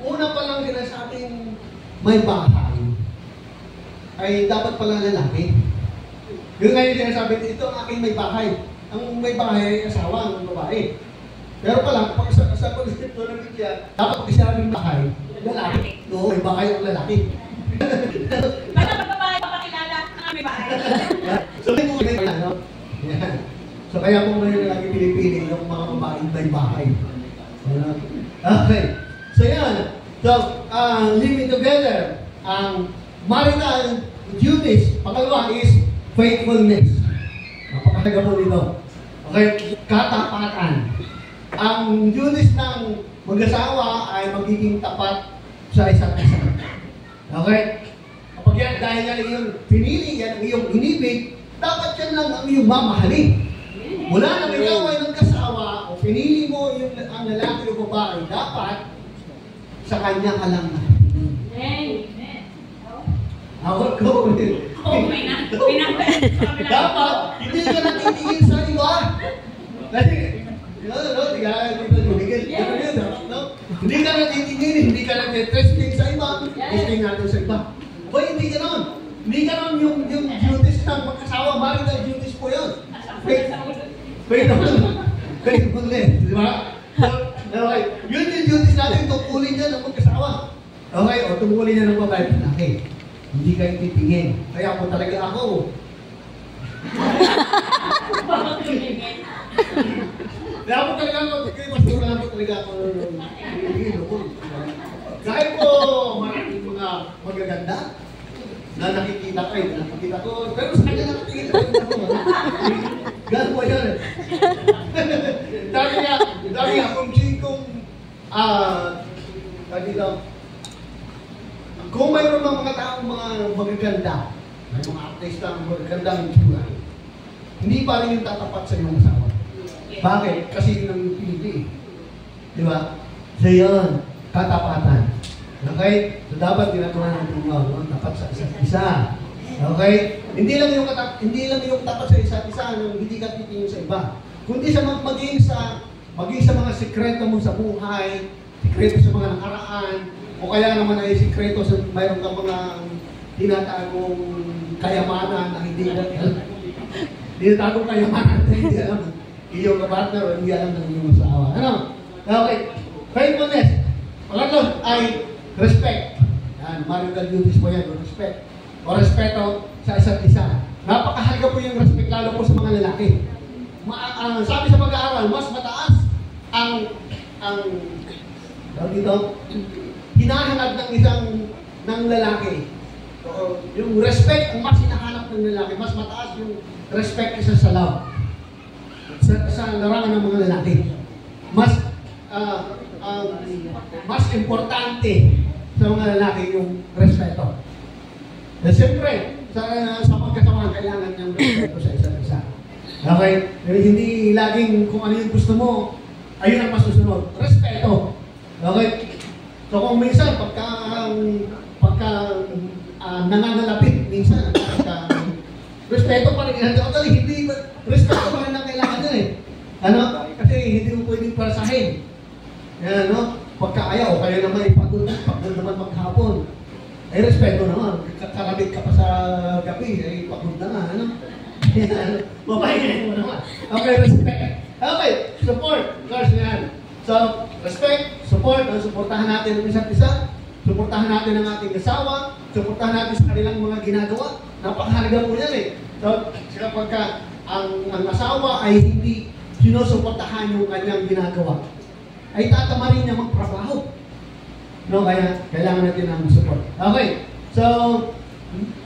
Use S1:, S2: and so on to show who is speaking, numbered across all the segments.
S1: una pa lang sinasabing may bahay, ay dapat pala lalaki. Yung ngayon sinasabi, ito ang aking may bahay. Ang may bahay ay asawa ng babae. Pero pala, pag sa konsepto ng Biblia, dapat pag sinabing bahay, lalaki. No, may bahay ang lalaki.
S2: Baka babae, papakilala ang may bahay.
S1: So, so kaya kung ngayon lagi pinipili yung mga babaeng may bahay. Okay. So yan. So, living together. Ang marital duties, pangalawa is faithfulness. Napakalaga po dito. Okay, katapatan. Ang duties ng mag-asawa ay magiging tapat sa isa't isa. Okay? Kapag yan, dahil yan ang iyong pinili, yan ang iyong inibig, dapat yan lang ang iyong mamahalin. Mula nang ikaw ay nagkasawa, o pinili mo yung, ang lalaki o babae, dapat sa kanya ka lang nakikinig.
S2: Amen.
S1: Awag ko. Dapat, hindi ka natitingin sa iba. Kasi, hindi ka natitingin, hindi ka nag-testing sa iba. Testing natin sa iba. O hindi ka nun. Hindi ka nun yung duties ng mag-asawa, marital duties po yun. Faithfulness. Di ba? Okay. Yun yung duties natin, tungkulin niya ng mag-asawa. Okay, o tungkulin niya ng babae. Okay. Hindi kayo titingin. Kaya po talaga ako. Kaya po talaga ako. Kaya mas mura lang po talaga ako. Kahit po maraming mga magaganda na nakikita kayo, nakikita ko. Pero sa kanya nakatingin ako. Gano'n po yan. Dami nga, kung kung mayroon ng mga taong mga magaganda, may mga artista ng magagandang itsura, hindi pa rin yung tatapat sa iyong asawa. Bakit? Kasi yun ang pinili. Di ba? So yun, katapatan. Okay? So dapat ginagawa natin yun, tapat sa isa't isa. Okay? Hindi lang yung tapat sa isa't isa nung hindi ka titingin sa iba. Kundi sa maging sa mga sikreto mo sa buhay, sikreto sa mga nakaraan, o kaya naman ay sikreto sa mayroon kang mga tinatagong kayamanan na hindi na tinatagong kayamanan na hindi alam iyong kapartner o hindi alam ng iyong asawa. Ano? Okay. Faithfulness. Pangatlo ay respect. Yan, marital duties po yan. Respect. O respeto sa isa't isa. Napakahalaga po yung respect lalo po sa mga lalaki. Sabi sa pag-aaral, mas mataas ang dito, hinahanap ng lalaki. So, yung respect, ang mas hinahanap ng lalaki, mas mataas yung respect isa sa love. Sa larangan ng mga lalaki. Mas importante sa mga lalaki yung respeto. Siyempre, sa pagkasama, kailangan ng respeto sa isa't isa. Okay? Hindi laging kung ano yung gusto mo, ayun ang masusunod. Respeto. Okay? So kung minsan, pagka nangangalapit, minsan, respeto pa rin. Actually, hindi, respeto pa rin ang kailangan yun eh. Ano? Kasi hindi mo pwedeng parasahin. Yan, no? Pagka ayaw, kaya naman ipagod naman maghapon. Eh, respeto naman. Karabit ka pa sa gabi, eh, pagod na nga, ano? Mapahingayin mo naman. Okay, respect. Okay, support. Course na yan. So, respect, support, suportahan natin ang isa't isa, suportahan natin ang ating asawa, suportahan natin sa kanilang mga ginagawa. Napakahalaga po yan eh. So, kapag ang asawa ay hindi sinusuportahan yung kanyang ginagawa, ay tatama rin niya magtrabaho. No, kaya kailangan natin ng support. Okay, so,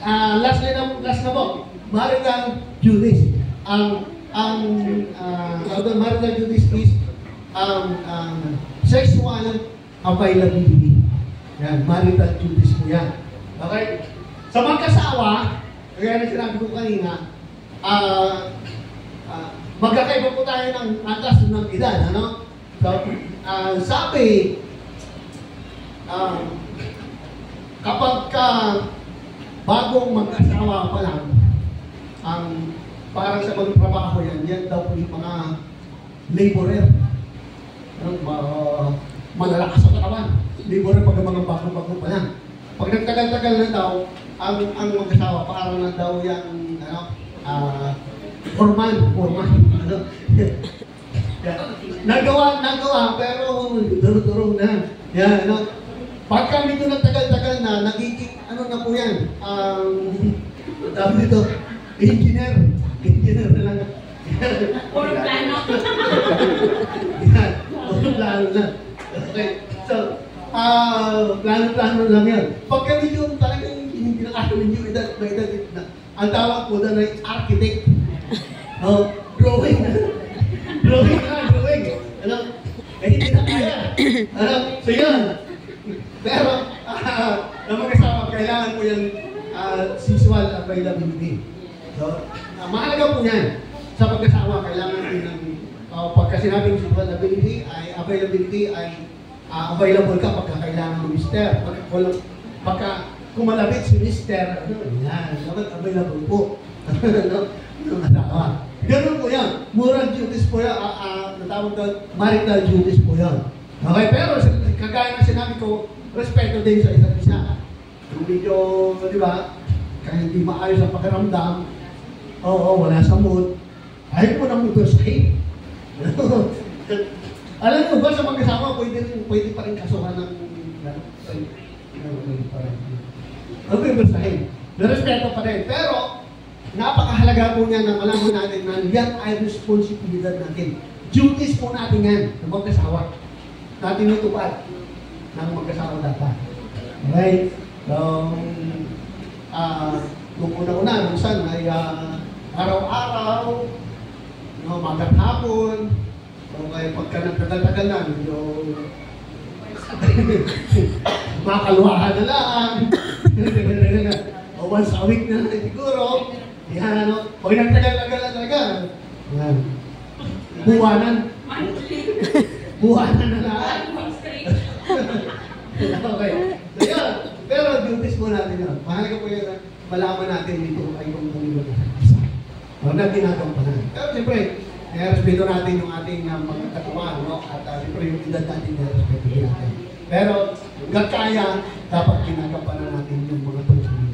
S1: last na po, marital duties. Marital duties is sexual availability. Yan, marital duties po yan. Okay? Sa magkasawa, kaya na sinabi ko kanina, magkakaiba po tayo ng atas ng edad, ano? So, sabi, kapag bagong mag-asawa pa lang, parang sa magtrabaho yan daw po yung mga laborer. Malalakas sa katawan. libo rin pag mga bago-bago pa lang. Pag nagtagal-tagal na daw, ang mag-asawa, parang na daw yung, forman, ano. Nagawa, pero duro-duro na. Yan, ano. Pagka medyo nagtagal-tagal na, nagiging, ano na po yan, tawag dito, engineer na lang.
S2: Puro plano.
S1: Yan, puro plano na. Okay, so, plano-plano lang yan. Pagka medyo talagang hindi nakakamin yung edad, ang tawag po doon ay architect. Drawing. Ano? Eh, hindi na kaya. Ano? So yun. Pero, na mag-asawa, kailangan po yung sexual availability. So, mahalaga po yan. Sa pag-asawa, kailangan din ng, pagka sinabing sexual availability ay available ka pagka kailangan ng mister. Pagka kumalabit si mister, yan, dapat available po. Ng asawa. Ganun po yan. Moral duties po yan. Natawag doon, marital duties po yan. Okay, pero kagaya na sinabi ko, respeto din sa isa't isa. Yung medyo, di ba, kahit hindi maayos ang pakiramdam, wala sa mood, ayaw mo nang mag-save. Alam mo ba sa mag-asawa, pwede pa rin kasuhan ng bersahin. Respeto pa rin. Pero, napakahalaga po niya na malaman natin na yan ay responsibilidad natin. Duties po natin yan ng mag-asawa. Na tinutupad ng mag-asawa dapat. Okay? So, nung una-una, minsan ay araw-araw, magat hapon, okay, pagka nagtagal-tagal na, medyo makaluwahan na lang. O once a week na siguro. Yan, ano, pag nagtagal-tagal na talaga. Yan. Buwanan na lang. Okay. So yan. Pero duties mo natin yan. Mahalaga po yan na malaman natin dito ay kung tumulong sa isa. Huwag na ginagampanan. Pero siyempre, respeto natin yung ating mga katuwaan, no? At siyempre yung edad natin respeto natin. Pero hanggang kaya, dapat ginagampanan natin yung mga tungkulin.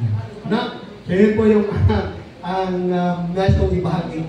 S1: Na? So yun po yung ang nais kong ibahagi